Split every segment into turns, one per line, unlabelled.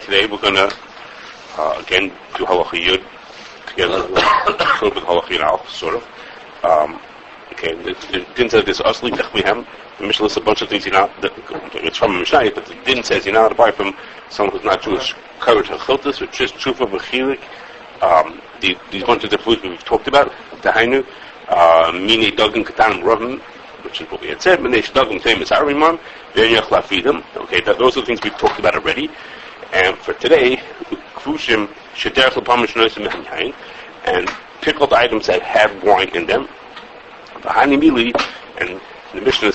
today we're going to, again, do Halacha Yud together, a little bit Halacha Yud Al, sort of. Okay, it didn't say this, Asli Techmihem. The Mishnah lists a bunch of things it's from a Mishnah, but it didn't say you're not allowed to buy from someone who's not Jewish, courage HaChiltis, which is Trufa B'chilik. These bunch of different foods we've talked about, Tahainu, Mine Duggan Katan Ravim, which is what we had said, Minesh Duggan Tam is Arimam, Venyach Lafidam. Okay, those are the things we've talked about already. And for today, Kfushim, Shederch Lapamish Noisim Yain, and pickled items that have wine in them. V'hani Mili, and the Mishnah,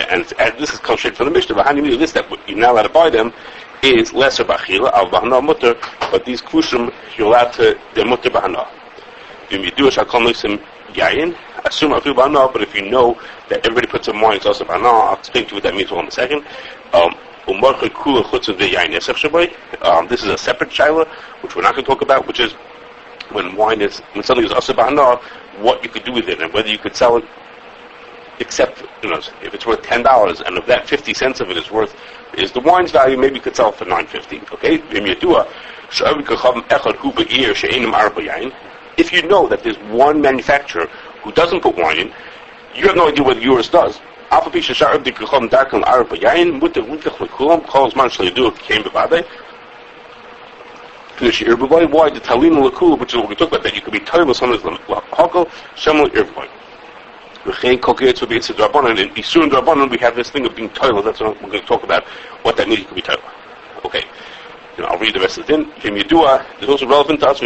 and this is comes straight from the Mishnah, V'hani Mili, this that you're not allowed to buy them, is lesser bachila, al bahana mutter, but these kushim, you're allowed to, they're mutter bahana. If you do it, shakal noisim yayin, assume afilu bahana, but if you know that everybody puts some wine, it's also bahana, I'll explain to you what that means in a second. This is a separate shaila, which we're not going to talk about, which is when something is also bahana, what you could do with it, and whether you could sell it, except, if it's worth $10, and of that 50 cents of it is the wine's value, maybe you could sell it for $9.50. Okay? If you know that there's one manufacturer who doesn't put wine in, you have no idea whether yours does. Why the Talin Lakula, which is what we talk about, that you could be Tolin B'd'rabannan. And in 10c-11 we have this thing of being Tolin. That's what we're going to talk about, what that means. You could be Tolin. Okay. I'll read the rest of it. It's also relevant to us.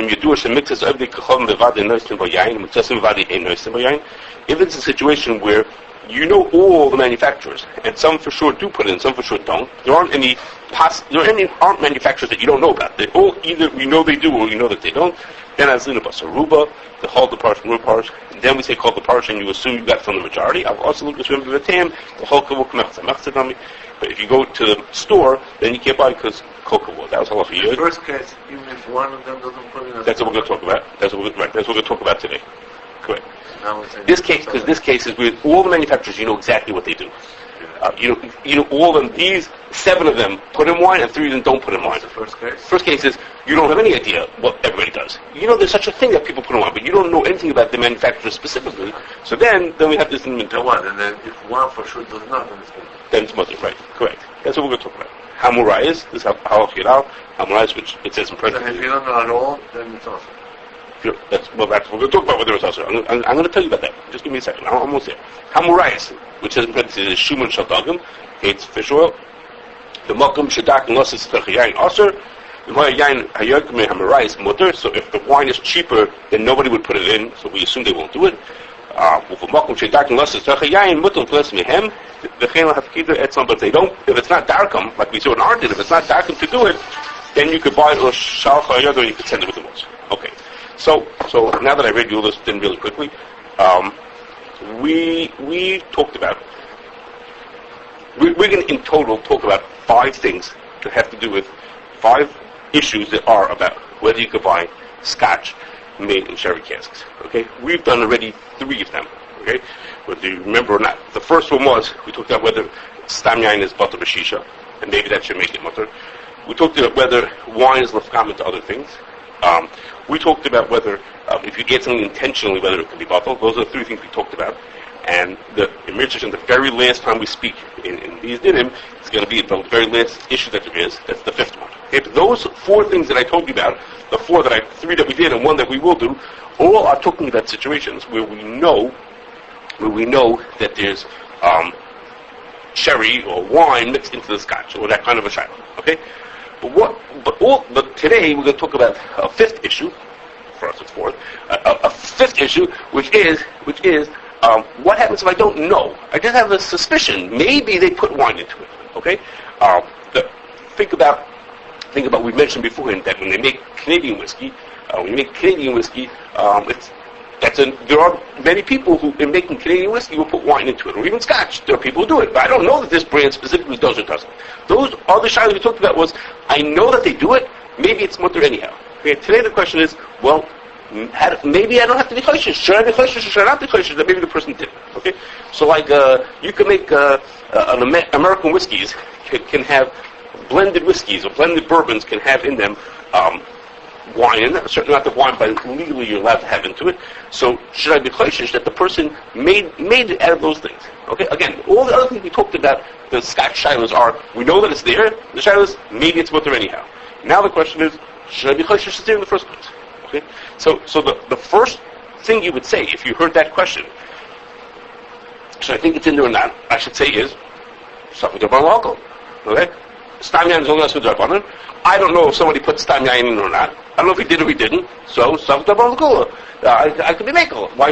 If it's a situation where you know all the manufacturers, and some for sure do put in, some for sure don't, there aren't manufacturers that you don't know about. They all either you know they do or you know that they don't. Then as in a basaruba, the whole the parish from parish. Then we say called the parish, and you assume you got from the majority. I've also looked at the tam, the whole kavuk. But if you go to the store, then you can't buy because cocoa. That was Halacha Yud.
In the first case, even if one of them doesn't put in a...
That's what we're going to talk about. That's what we're going to talk about today. Correct. This case is with all the manufacturers, you know exactly what they do. You know all of them. These 7 of them put in wine, and 3 of them don't put in wine.
The first case.
First case is you don't have any idea what everybody does. You know there's such a thing that people put in wine, but you don't know anything about the manufacturer specifically. So then we have this in the
one, and then if one for sure does not,
then it's mutter, right? Correct. That's what we're going to talk about. Hamurayis, this is Halacha Yud Al. Hamurayis, which it says in parentheses.
If you don't know at all, then it's awesome.
We're going to talk about whether it's also. I'm going to tell you about that. Just give me a second. I'm almost there. Hamurayis, which says in parentheses, is Shuman Shaldagim, it's fish oil. The Makum Shadak and Losses Yain Aser. So if the wine is cheaper, then nobody would put it in, so we assume they won't do it. But if they don't, if it's not darkum, like we saw in our did, if it's not darkum to do it, then you could buy it or you could send it with the most. Okay. So now that I read you all this thing really quickly, we talked about, we're going to in total talk about 5 things that have to do with 5 issues that are about whether you could buy scotch made in sherry casks. Okay? We've done already 3 of them. Okay? Whether you remember or not. The first one was, we talked about whether stam yain is butter b'shisha, and maybe that should make it mutter. We talked about whether wine is lefkam into other things. We talked about whether, if you get something intentionally, whether it can be bottled. Those are the 3 things we talked about. And the very last time we speak in these dinim, it's going to be the very last issue that there is. That's the 5th one. Okay, but those 4 things that I told you about, the 3 that we did and 1 that we will do, all are talking about situations where we know that there's sherry or wine mixed into the scotch, or that kind of a shayla. Okay, but today we're going to talk about a 5th issue. For us, it's 4th. A 5th issue, which is what happens if I don't know? I just have a suspicion. Maybe they put wine into it. Okay, think about. We mentioned before that when they make Canadian whiskey, there are many people who, in making Canadian whiskey, will put wine into it, or even Scotch. There are people who do it, but I don't know that this brand specifically does or doesn't. Those other shilas we talked about was, I know that they do it. Maybe it's mutter anyhow. Okay, today the question is, well, maybe I don't have to be choishes. Should I be choishes or should I not be choishes? That maybe the person did. Okay, so like you can make an American whiskeys can have blended whiskeys or blended bourbons can have in them wine in them, a certain amount of wine, but legally you're allowed to have into it. So should I be chayshish that the person made it out of those things? Okay, again, all the other things we talked about, the Scotch shilas are, we know that it's there, the shilas, maybe it's mutter anyhow. Now the question is, should I be chayshish it's there in the first place? Okay, so the first thing you would say if you heard that question, should I think it's in there or not, I should say is, something about alcohol. Okay? Stam yain is only asur d'rabanan. I don't know if somebody put stam yain in or not. I don't know if he did or he didn't. So, something about l'kula. I could be makel. Why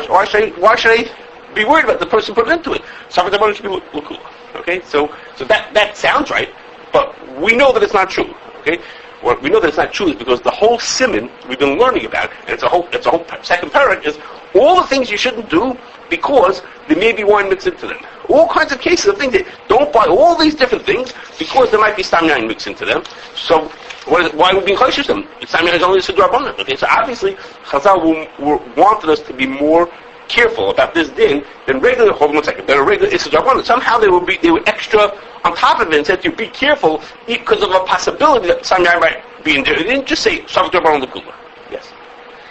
should I be worried about the person putting into it? Something about it should be l'kula. Okay? So that sounds right, but we know that it's not true. Okay? Well, we know that it's not true is because the whole siman we've been learning about, and it's a whole second parak, is all the things you shouldn't do because there may be wine mixed into them. All kinds of cases of things that don't buy all these different things because there might be stam yain mixed into them. So why would we chayshish them? Stam yain is only asur d'rabanan. Okay, so obviously Chazal wanted us to be more careful about this din than regular. Hold on 1 second. Than a regular asur d'rabanan. Somehow they were extra on top of it and said you be careful because of a possibility that stam yain might be in there. They didn't just say shavak d'rabanan l'kula. Yes.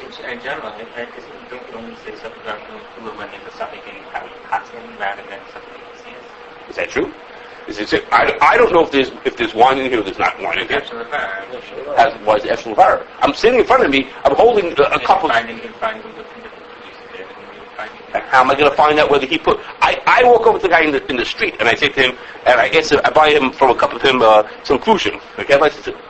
In general, don't you only say shavak d'rabanan l'kula when it's something in patim rather than something in.
Is that true? I don't know if there's wine in here or there's not wine in here. Why is it Efshel Levar? I'm sitting in front of me, I'm holding a couple. How am I going to find out whether he put... I walk over to the guy in the street and I say to him, and I buy him from a cup of him some klushim. Okay?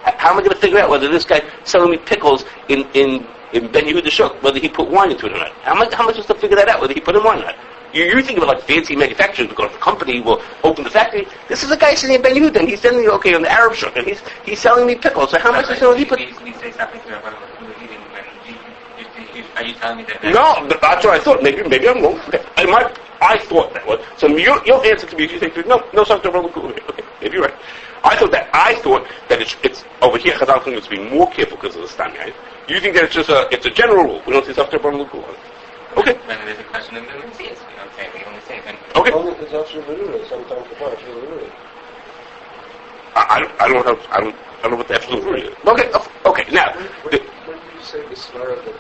How am I going to figure out whether this guy selling me pickles in Ben Yehuda Shuk, whether he put wine into it or not? How am I supposed to figure that out, whether he put in wine or not? You're thinking about like fancy manufacturers because the company will open the factory. This is a guy sitting in Ben Yehuda and he's sending me, on the Arab Shuk, and he's selling me pickles. So how much is he put...
Are you telling me that?
No, that's what I thought. Maybe I'm wrong. Okay. I thought that was. So your answer to me is you say, no, something wrong with it. Okay, maybe you're right. I thought that it's over here. Chazal thinks it's being more careful because of the stam yain. You think that it's a general rule. We don't say something wrong with it. Okay.
When there's a question of the mitzvahs, we don't say. We only say then.
Okay.
Only if it's actually literally, sometimes the part literally.
I don't know what the absolute rule is. Okay. Now.
When do you say the svara that?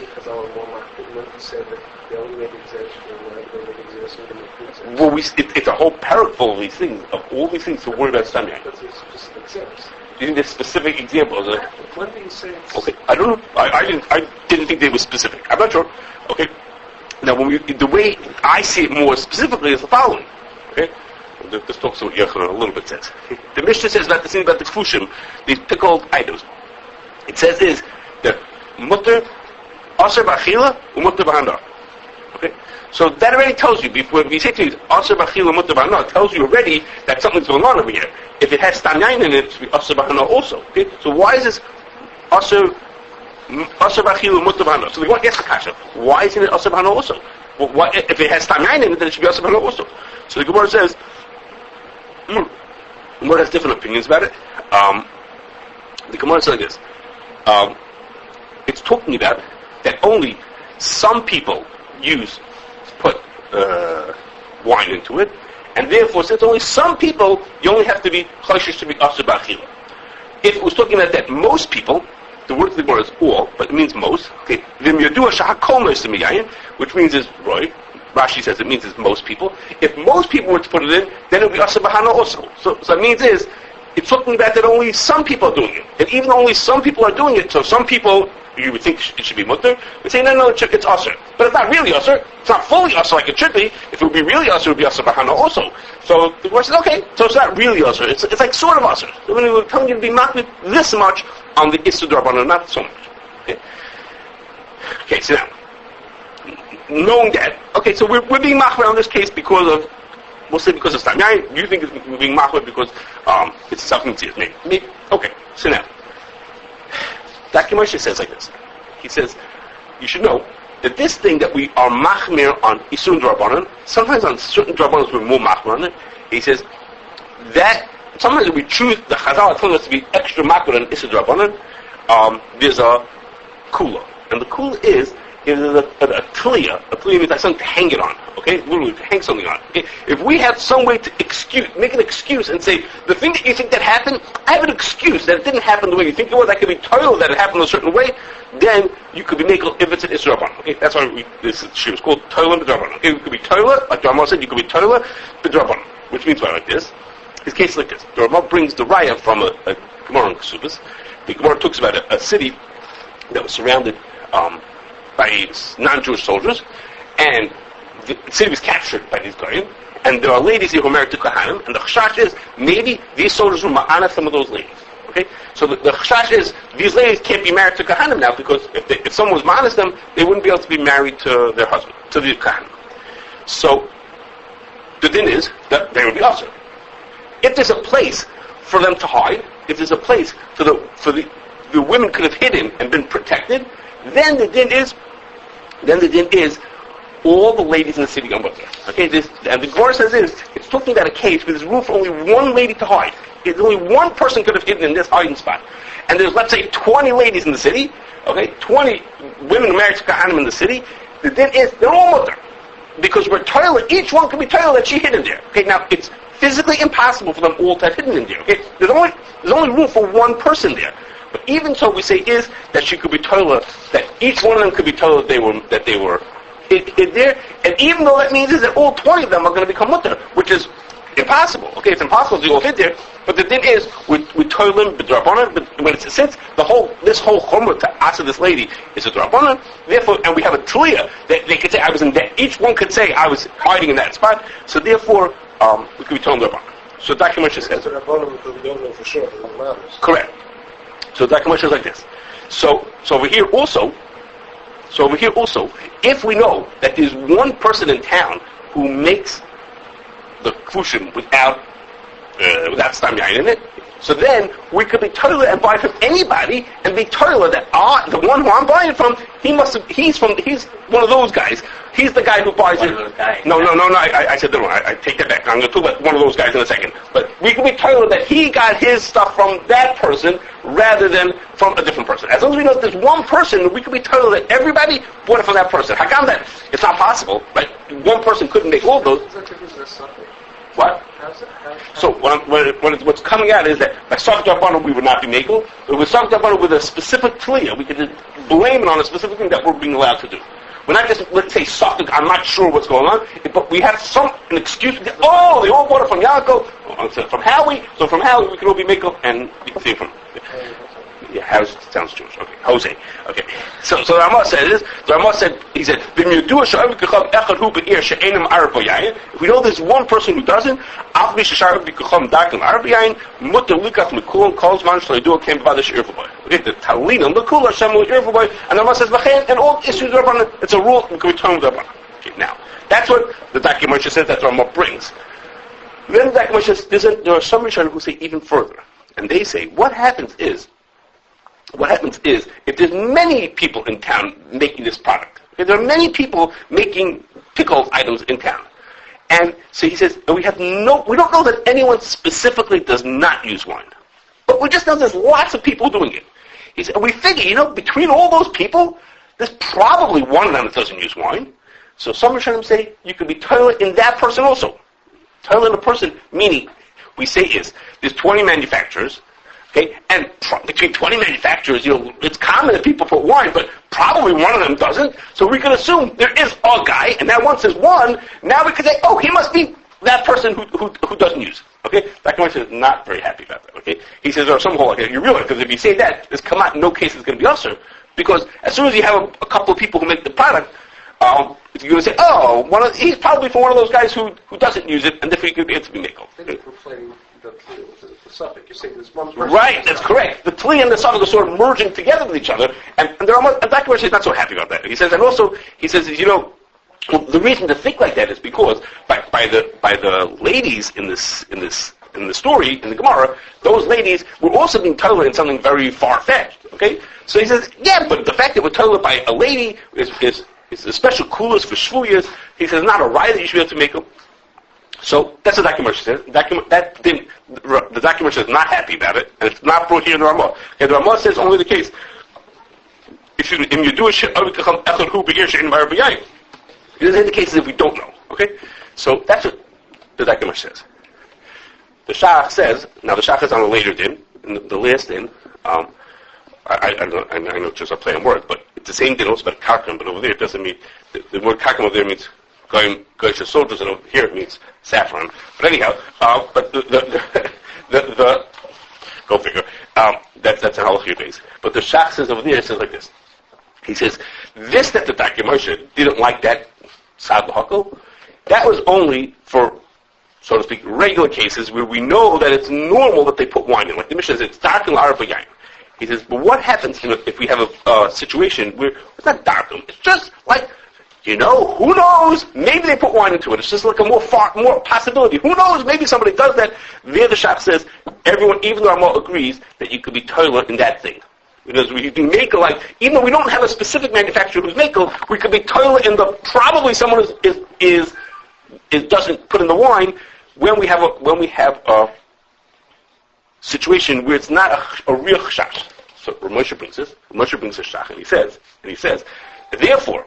Chazal and Walmart, when he said that they only make exemption and they make exemption to make exemption.
Well, it's a whole parrot full of these things, of all these things to worry about stam yain.
That's a specific sense.
You think there's specific examples?
When do you say it's...
Okay, I don't know. I didn't think they were specific. I'm not sure. Okay. Now, the way I see it more specifically is the following. Okay. This talks about Yechon a little bit says. The Mishnah says about the thing about the kfushim, these pickled items. It says is that mutter Aser b'achila u'mutter b'hana. Okay, so that already tells you. Before you say to you Aser b'achila u'mutter b'hana, it tells you already that something's going on over here. If it has stam yain in it, it should be Aser b'hana also. Okay, so why is this Aser b'achila u'mutter b'hana? So they want to ask the kasha. Why isn't it Aser b'hana also? Well, why, if it has stam yain in it, then it should be Aser b'hana also. So the Gemara says, the Gemara has different opinions about it. The Gemara says like this. It's talking about that only some people put wine into it, and therefore, since only some people, you only have to be chayshish to be asur b'achila. If it was talking about that most people, the word of the Gemara is all, but it means most. Okay, v'im yadua shahakol noisem yayin, which means is roy. Rashi says it means is most people. If most people were to put it in, then it would be asur b'hana also. So it means is it's talking about that only some people are doing it, and even only some people are doing it. So some people. You would think it should be mutter. We say, no, it's asur. But it's not really asur. It's not fully asur like it should be. If it would be really asur, it would be asur b'hana also. So the Gemara says, okay, so it's not really asur. It's like sort of asur. So when we're telling you to be makbid this much on the asur d'rabanan, not so much. Okay, so now, knowing that, okay, so we're being makbid on this case because of stam yain. You think we're being makbid because it's something to maybe. Okay, so now. That Gemara says like this. He says, you should know that this thing that we are machmir on Isur d'rabanan, sometimes on certain d'rabanan we're more machmir on it. He says that sometimes we choose the Chazal telling us to be extra machmir on Isur d'rabanan. There's a kula, and the kula is there's a tliya. A tliya means like something to hang it on. Okay, literally to hang something on. Okay, if we have some way to make an excuse and say the thing that you think that happened, I have an excuse that it didn't happen the way you think it was. I could be told that it happened a certain way. Then you could be makel if it's an Isra Rabbanan. Okay, that's why this shir is called Tolin B'd'rabannan. Okay, it could be Tola, like the Ramah said. You could be Tola B'd'rabannan, which means like this. His case is like this. The Ramah brings the raya from a Gemara in Kashrus. The Gemara talks about a city that was surrounded by non-Jewish soldiers, and the city was captured by these guys, and there are ladies here who are married to Kohanim, and the chashash is maybe these soldiers were ma'ana some of those ladies. Okay, so the chashash is these ladies can't be married to Kohanim now, because if someone was ma'ana them, they wouldn't be able to be married to their husband, to the Kohanim. So the din is that they would be also. If there's a place for them to hide, if there's a place for the women could have hidden and been protected, then the din is all the ladies in the city go there. Okay, and the Gemara says it's talking about a case where there's room for only one lady to hide. There's only one person could have hidden in this hiding spot, and there's, let's say, 20 ladies in the city. Okay, 20 women married to Kohanim in the city. The din is they're all mutter, because we're toilet. Each one could be toilet that she hid in there. Okay, now it's physically impossible for them all to have hidden in there. Okay, there's only room for one person there. But even so, we say is that she could be toilet, that each one of them could be toilet that they were hid there, and even though that means is that all 20 of them are going to become mutter, which is impossible. Okay, it's impossible to all hid there. But the thing is, with Tolin B'd'rabannan, but when it's since this whole chumrah to answer this lady is a d'rabannan, therefore, and we have a tliya that they could say I was in that. Each one could say I was hiding in that spot. So therefore, we could be Tolin B'd'rabannan. So Dr. Moshe says.
We don't know for sure. It matters.
Correct. So Dr. Moshe is like this. So over here also, if we know that there's one person in town who makes the kvushim without stam yain in it, so then we could be toilet and buy from anybody and be toilet that the one who I'm buying from, he's one of those guys. He's the guy who buys it. No, I said that wrong. I take that back. I'm going to talk about one of those guys in a second. But we can be toilet that he got his stuff from that person rather than from a different person. As long as we know that there's one person, we can be toilet that everybody bought it from that person. How come that? It's not possible. Right? One person couldn't make all those. What? So what's coming out is that by Sach D'Rabbanan we would not be makel, but with Sach D'Rabbanan with a specific tliya, we could just blame it on a specific thing that we're being allowed to do. We're not just, let's say, Sach, I'm not sure what's going on, but we have an excuse. They all bought it from Yaakov, from Howie, so from Howie we can all be makel, and you can see it from... Yeah, Howie sounds Jewish. Okay, Jose. Okay. So the Ramah said, he said, if we know there's one person who doesn't, and the Talin and the Kula Shem will Irvaboy, and the Ramah says, and all issues are it's a rule, we can return the Rabbanan. Okay, now, that's what the Dr. Moshe says, that Ramah brings. Then Dr. Moshe says, there are some Rishonim who say even further, and they say, what happens is, if there's many people in town making this product, if there are many people making pickle items in town, and so he says, we don't know that anyone specifically does not use wine, but we just know there's lots of people doing it. He said, we figure, between all those people, there's probably one of them that doesn't use wine. So some Rishonim say you could be toilet in that person also. Toilet in a person, meaning we say there's 20 manufacturers. Okay, and between 20 manufacturers, it's common that people put wine, but probably one of them doesn't. So we can assume there is a guy, and that once there's one, now we can say, he must be that person who doesn't use it. Okay, Dr. Moshe is not very happy about that. Okay, he says there are some whole you realize because if you say that, there's come out no case is going to be usher, because as soon as you have a couple of people who make the product, you're going to say, he's probably from one of those guys who doesn't use it, and therefore he could be able to be makel.
The suffix. You're saying there's one person.
Right, that's correct. The tli and the suffix are sort of merging together with each other, and Dr. Moshe is not so happy about that. He says, the reason to think like that is because by the ladies in the story in the Gemara, those ladies were also being told in something very far fetched. Okay, so he says, but the fact that we're told by a lady is a special coolest for shvuyas. He says, not a right that you should be able to make them. So that's what Dr. Moshe says. The Dr. Moshe is not happy about it, and it's not brought here in the Ramah. Okay, the Ramah says only the case excuse me, in Yedua she'avik kacham echad hu be'ir she'ein ma'ar b'yayin. It doesn't indicate as if we don't know. Okay, so that's what the Dakimash says. The Shach says, now the Shach is on a later din, in the last din. I know just a play on words, but it's the same din also about karkam, but over there it doesn't mean, the word karkam over there means goyish soldiers, and over here it means saffron. But anyhow, but the go figure, that's a halachic base. But the Shach says over there, it says like this. He says, this that the Dakimash didn't like that sad l'hakol, that was only for, so to speak, regular cases where we know that it's normal that they put wine in. Like the Mishnah says, it's darkum arabayayin. He says, but what happens if we have a situation where it's not darkum, it's just like, who knows? Maybe they put wine into it. It's just like a more possibility. Who knows? Maybe somebody does that. There the Shach says, everyone, even the Ramah agrees that you could be toilet in that thing. Because we can make even though we don't have a specific manufacturer who's makel, we could be toilet in probably someone is doesn't put in the wine when we have a situation where it's not a real chashash. So Moshe brings a shach, and he says, therefore,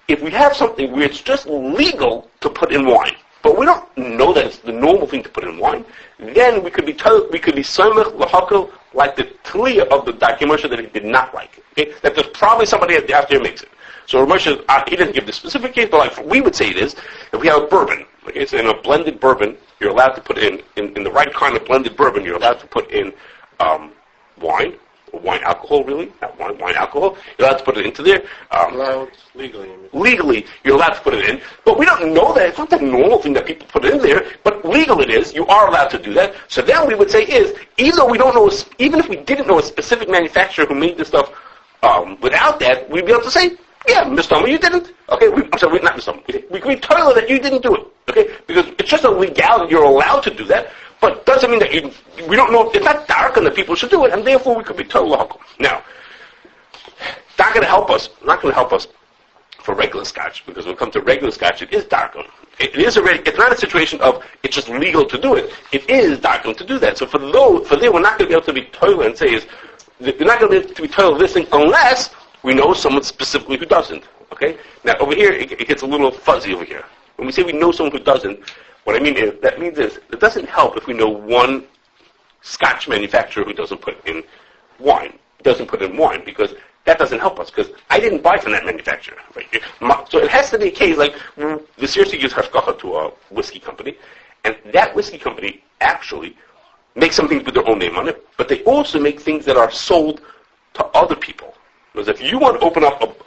if we have something where it's just legal to put in wine, but we don't know that it's the normal thing to put in wine, then we could be somech l'hakel like the tliya of the Dakimash that he did not like. Okay? That there's probably somebody out there makes it. So Moshe, he doesn't give the specific case, but like we would say it is, if we have a bourbon, okay, so in a blended bourbon, you're allowed to put in the right kind of blended bourbon, you're allowed to put in wine alcohol, really, not wine alcohol. You're allowed to put it into there.
Allowed legally.
Legally, you're allowed to put it in, but we don't know that. It's not the normal thing that people put in there, but legal it is. You are allowed to do that. So then we would say even though we don't know, even if we didn't know a specific manufacturer who made this stuff without that, we'd be able to say, yeah, Mr. Tomer, you didn't. Okay, not Mr. Tomer. We can tell you that you didn't do it. Okay, because it's just a legality. You're allowed to do that, but doesn't mean that we don't know. It's not dark and that people should do it, and therefore we could be told lahakol. Now, not going to help us for regular scotch, because when it comes to regular scotch, it is darkum. It's not a situation of it's just legal to do it. It is darkum to do that. So for there, we're not going to be able to be toilet and say you're not going to be able to be toilet this thing unless we know someone specifically who doesn't. Okay? Now over here, it gets a little fuzzy over here. When we say we know someone who doesn't, what I mean is, it doesn't help if we know one scotch manufacturer who doesn't put in wine, because that doesn't help us, because I didn't buy from that manufacturer. Right? So it has to be a case like, the seriously gives hashgacha to a whiskey company, and that whiskey company actually makes some things with their own name on it, but they also make things that are sold to other people. Because if you want to open up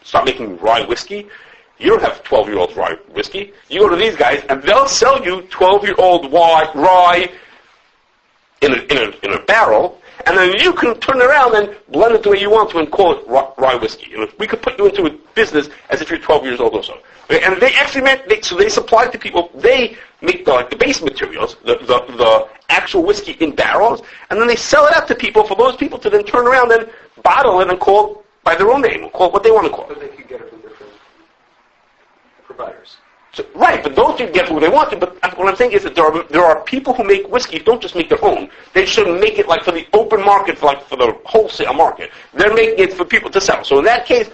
start making rye whiskey, you don't have 12-year-old rye whiskey. You go to these guys, and they'll sell you 12-year-old rye in a barrel, and then you can turn it around and blend it the way you want to and call it rye whiskey. We could put you into a business as if you're 12 years old also. Okay? And they actually so they supply to people. They make the base materials, the actual whiskey in barrels, and then they sell it out to people for those people to then turn around and bottle it and call it by their own name, call it what they want to call it.
But they could get it from different providers.
So, right, but those people get what they want to. But what I'm saying is that there are people who make whiskey who don't just make their own. They shouldn't make it like for the open market, for the wholesale market. They're making it for people to sell. So in that case,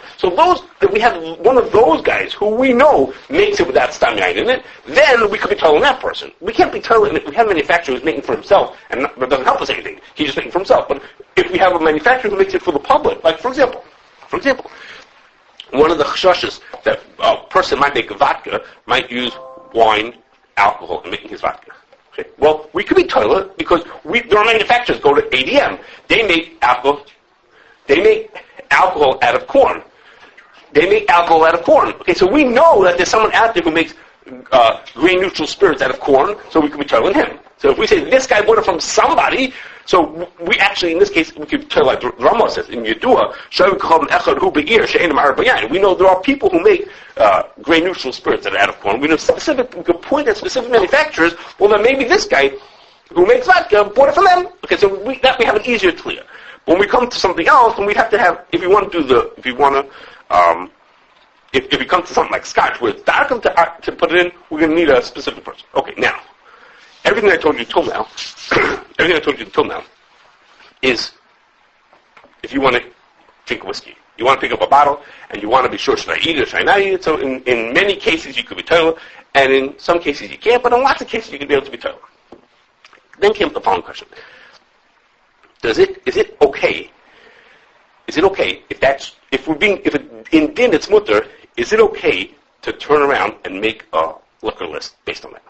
we have one of those guys who we know makes it without stamina in it. Then we could be telling that person. We can't be telling. We have a manufacturer who's making for himself, and that doesn't help us anything. He's just making for himself. But if we have a manufacturer who makes it for the public, like for example. One of the chashashes that a person might make vodka might use wine, alcohol in making his vodka. Okay. Well, we could be toilet because there are manufacturers go to ADM. They make alcohol. They make alcohol out of corn. Okay, so we know that there's someone out there who makes grain neutral spirits out of corn. So we could be toiling him. So if we say this guy bought it from somebody, so we actually, in this case, we could tell, like Ramah says, in Yedua, we know there are people who make grain neutral spirits that are out of corn. We know we could point at specific manufacturers, well then maybe this guy who makes vodka bought it from them. Okay, so we have an easier clear. When we come to something else, then we'd have to have, if we come to something like scotch, where it's dark to put it in, we're going to need a specific person. Okay, now, everything I told you till now is if you want to drink whiskey. You want to pick up a bottle, and you want to be sure, should I eat it or should I not eat it? So in many cases, you could be told, and in some cases, you can't, but in lots of cases, you can be able to be told. Then came the following question. Is it okay if in din it's mutter, is it okay to turn around and make a liquor list based on that?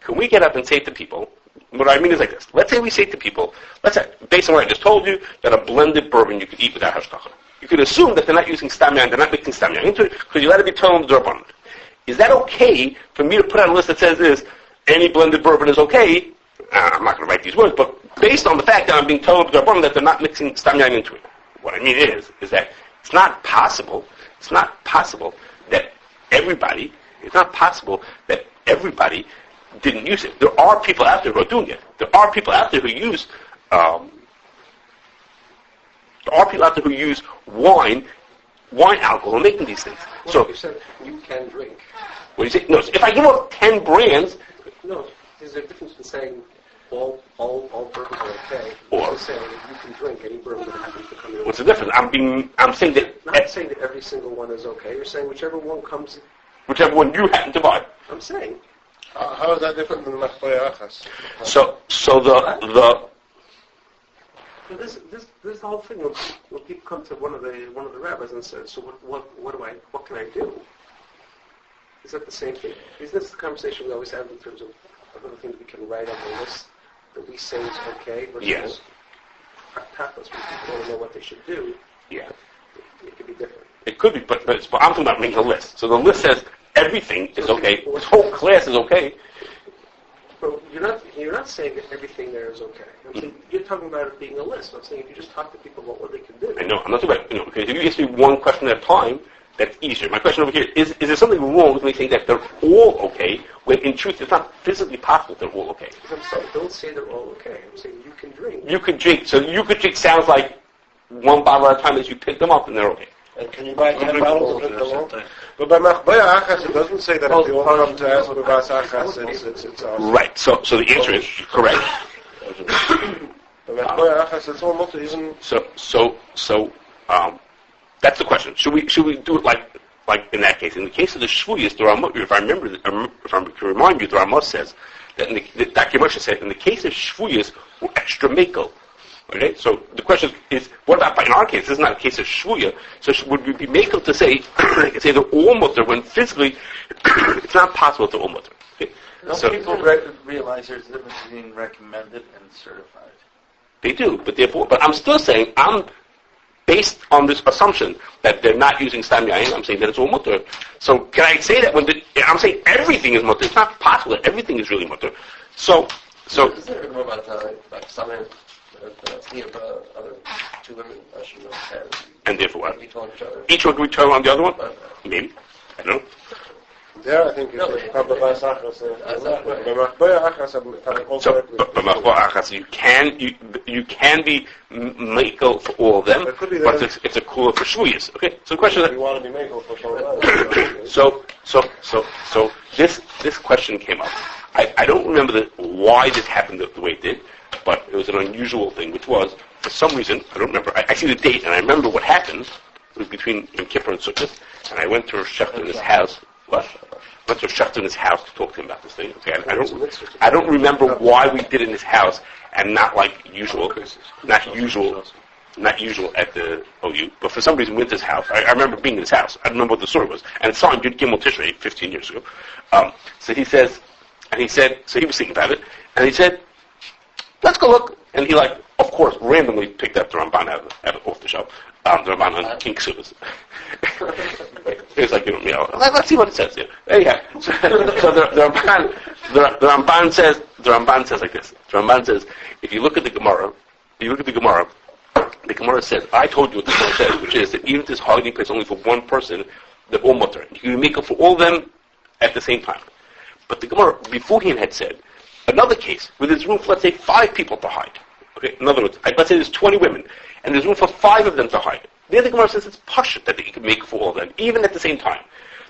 Can we get up and say to people, what I mean is like this. Let's say we say to people, based on what I just told you, that a blended bourbon you could eat without hashkacha. You could assume that they're not using stam yain, they're not mixing stam yain into it, because you let it be Tolin B'd'rabannan. Is that okay for me to put out a list that says this, any blended bourbon is okay? I'm not going to write these words, but based on the fact that I'm being Tolin B'd'rabannan that they're not mixing stam yain into it. What I mean is that it's not possible that everybody didn't use it. There are people out there who are doing it. There are people out there who use wine alcohol in making these things.
Well,
So
you said you can drink.
what do you say? No, so if I give up 10 brands,
No, there's a difference in saying all bourbons are okay,
Or-
or saying that you can drink any bourbon that happens to come in.
what's the difference? I'm saying that
Not saying that every single one is okay. You're saying whichever one comes.
whichever one you happen to buy.
I'm saying.
How is that different than machboya achas?
So the
Well, this the whole thing. When people come to one of the rabbis and say, "So what can I do?" Is that the same thing? Is this the conversation we always have in terms of other things we can write on the list that we say is okay versus
Yes.
tapas, when people don't know what they should do?
yeah.
It could be different.
It could be, but I'm talking about making a list. So the list says everything is okay. This whole class is okay.
But you're not saying that everything there is okay. I'm saying you're talking about it being a list. I'm saying if you just talk to people about what they can do.
I know. I'm not talking about, because if you ask me one question at a time, that's easier. My question over here is there something wrong with me saying that they're all okay, when in truth it's not physically possible they're all okay?
I'm saying don't say they're all okay. I'm saying you can drink.
You could drink. So you could drink sounds like one bottle at a time as you pick them up and they're okay.
And can you buy 10 bottles and drink them all? But by machboya achas, it doesn't say that if you all come to ask bevas achas, it's awesome.
Right. So the answer is correct.
By machboya achas, it's all mutter, even...
So that's the question. Should we do it like in that case? In the case of the shvuyas, the Ramah, if I can remind you, the Ramah says that Dr. Moshe said in the case of shvuyas, we're extra makel. Okay, so the question is, what about in our case? This is not a case of shvuya. So would we be makel to say they're all mutter when physically it's not possible to all mutter? Okay?
Don't
So
people realize there's a difference between recommended and certified?
they do, but I'm still saying based on this assumption that they're not using stam yain, I'm saying that it's all mutter. So can I say that I'm saying everything is mutter? It's not possible that everything is really mutter. So
Is there more about someone other two women should know
and therefore what?
be told each other?
Each one we turn on the other one? Maybe. I don't know.
There, I think it's bevas achas. By machboya achas, all
So,
correctly.
but Machboa Achas, you can be makel for all of them,
It could be
but
that.
it's a cooler for shvuyas. Okay, so the question
If
is,
you want to be makel for someone
so this question came up. I don't remember why this happened the way it did, but it was an unusual thing, which was, for some reason, I don't remember, I see the date, and I remember what happened. It was between Yom Kippur and Sukkot, and I went to Shechter in his house. What? I went to Shechter in his house to talk to him about this thing. Okay, I don't remember why we did it in his house, and not like usual, not usual at the OU, but for some reason we went to his house. I remember being in his house. I don't remember what the story was, and it's signed Yud Gimel Tishrei 15 years ago. So he said, so he was thinking about it, and he said, let's go look. And he, of course, randomly picked up the Ramban out off the shelf. The Ramban on King Kashrus. He was like, let's see what it says here. Anyhow, so the Ramban says like this. The Ramban says, if you look at the Gemara, the Gemara says, I told you what the Gemara says, which is that even if this holiday place only for one person, they're all mutter. You can make up for all of them at the same time. But the Gemara beforehand had said, another case where there's room for, let's say, 5 people to hide. Okay, in other words, let's say there's 20 women, and there's room for 5 of them to hide. The other Gemara says it's pashut that you can make for all of them, even at the same time.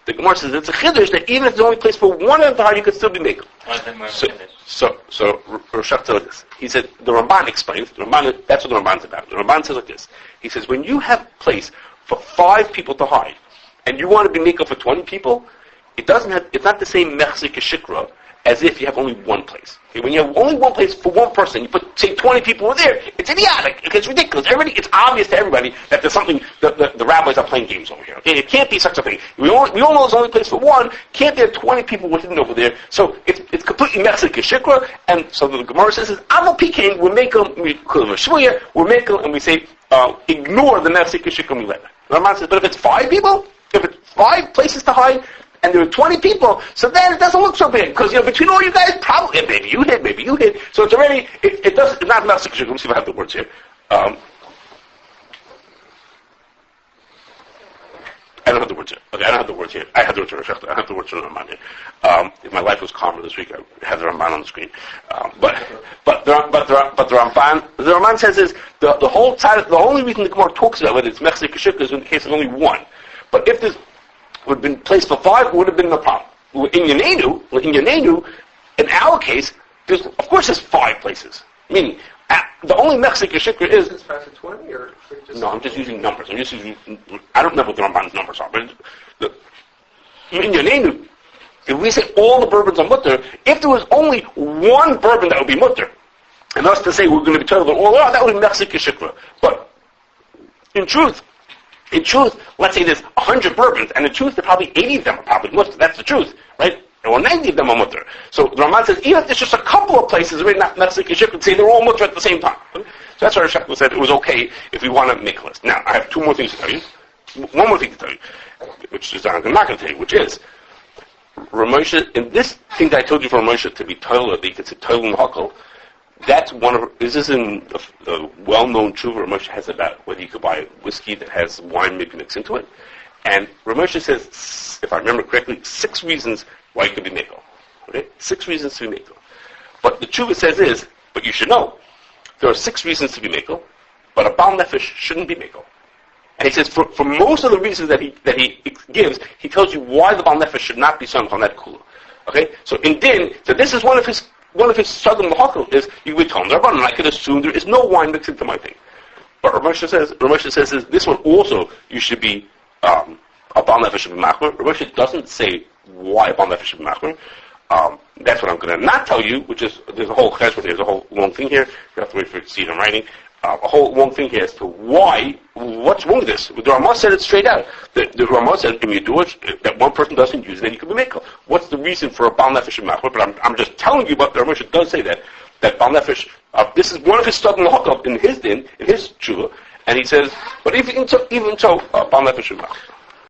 The Gemara says it's a chiddush that even if it's only place for one of the tahar, you could still be makel. So Rosh said like this. He said, the Ramban explains, that's what the Ramban's about. The Ramban says like this. He says, when you have place for 5 people to hide, and you want to be makel for 20 people, it's not the same mechzik shikra as if you have only one place. Okay, when you have only one place for one person, you put, say, 20 people were there, it's idiotic. Okay, it's ridiculous. It's obvious to everybody that there's something, the rabbis are playing games over here. Okay, it can't be such a thing. We all know there's only place for one, can't there 20 people were hidden over there, so it's completely mechzik shikra, and so the Gemara says, Aval Pikain, we make them, we make them, and we say, ignore the mechzik shikra, we let it. The Ramban says, but if it's 5 people, if it's 5 places to hide, and there are 20 people, so then it doesn't look so big, because, between all you guys, probably, maybe you hid, so it's already, it's not mechzik shikra. Let me see if I have the words here. I don't have the words here. Okay, I don't have the words here. I have the words here. I have the words from the Ramban here. If my life was calmer this week, I have the Ramban on the screen. But the Ramban says is the whole side. The only reason the Gemara talks about whether it's mechzik shikra is in the case of only one. But if this would have been placed for 5, it would have been no problem. In Yanenu, in our case, of course there's 5 places. Meaning, the only mechzik shikra is.
Is 5 to 20 or just?
No, I'm just using numbers. I don't know what the Ramban's numbers are, but in Yanenu, if we say all the bourbons are mutter, if there was only one bourbon that would be mutter, and us to say we're going to be told all that would be mechzik shikra. But in truth, let's say there's 100 bourbons, and in truth, there are probably 80 of them are probably mutter. That's the truth, right? Or 90 of them are mutter. So the Ramban says, even if there's just a couple of places where not mechzik shikra, say they're all mutter at the same time. So that's why Rosh said it was okay if we want to make a list. Now, I have 2 more things to tell you. One more thing to tell you, which is I'm not going to tell you, which is, Ramosha, in this thing that I told you for Ramosha to be Toilet, that you could say Tolin B'd'rabannan, that's this is in the well-known tshuva Ramosha has about whether you could buy whiskey that has wine maybe mixed into it. And Ramosha says, if I remember correctly, 6 reasons why you could be mekel. Okay? 6 reasons to be mekel. But the tshuva says but you should know, there are 6 reasons to be mekel, but a Baal Nefesh shouldn't be mekel. And he says, for most of the reasons that he gives, he tells you why the Baal Nefesh should not be sung on that kula. Okay? So in Din, so this is one of his southern lahakal is, you would Tolin B'd'rabannan, and I could assume there is no wine mixed into my thing. But Ramosha says is, this one also, you should be, a Baal Nefesh should be machmer. Ramosha doesn't say why a Baal Nefesh should be machmer. That's what I'm going to not tell you, which is, there's a whole cheshbon, there's a whole long thing here. You have to wait for it to see it in writing. A whole long thing here as to what's wrong with this. The Ramah said it straight out. The Ramah said, if you do it, that one person doesn't use it, then you can be mekel. What's the reason for a Baal Nefesh and Machmer? But I'm just telling you, but the Ramah does say that Baal Nefesh, this is one of his stuff in the hookup in his din, in his tshuva, and he says, but even so, Baal Nefesh and Machmer.